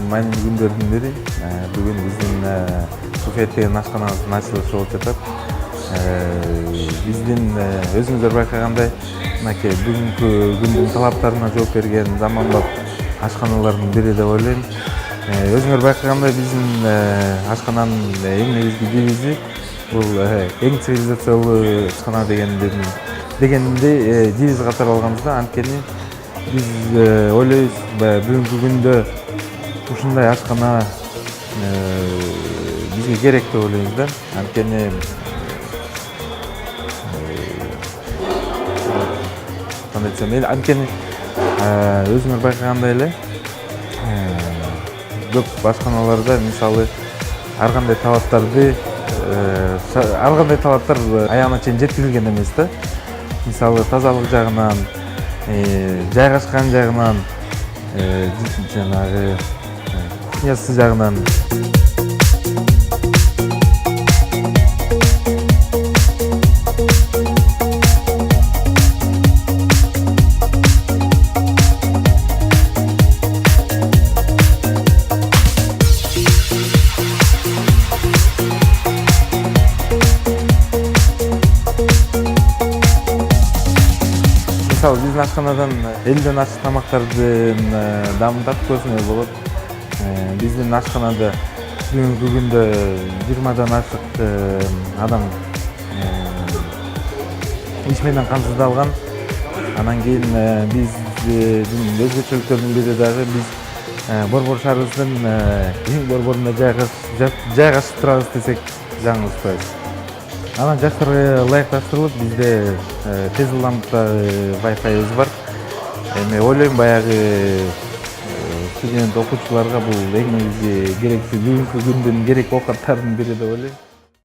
маанилүү күндөрдүн бири. Бүгүн биздин Суфет деген ашканабыздын ачылышы болуп жатат. Биздин өзүңүздөр байкагандай, мынакей бүгүнкү күндүн талаптарына жооп берген заманбап ашканалардын бири деп ойлойм. Өзүңөр байкагандай биздин ашкананын эң негизги девизи бул эң цивилизациялуу ашкана дегенди девиз катары алганбыз да. Анткени биз ойлойбуз, бүгүнкү күндө ушундай ашкана бизге керек деп ойлойбуз да. Анткени кандай десем, анткени өзүңөр байкагандай эле көп ашканаларда мисалы ар кандай талаптар аягына чейин жеткирилген эмес да. Мисалы тазалык жагынан, жайгашкан жагынан, жанагы кухнясы жагынан. Мисалы биздин ашканадан 50ден ашык тамактардын даамын тартып көрсөңөр болот. Биздин ашканада бүгүнкү күндө 20дан ашык адам иш менен камсыздалган. Анан кийин биздин өзгөчөлүктөрдүн бири дагы биз борбор шаарыбыздын эң борборуна жайгашып турабыз десек жаңылышпайбыз. Анан жаштарга ылайыкташтырылып бизде тез ылдамдыктагы Wi-Fi'биз бар. Эми ойлойм, баягы студент окуучуларга бул эң негизги керектүү бүгүнкү күндүн керек оокаттарынын бири деп ойлойм.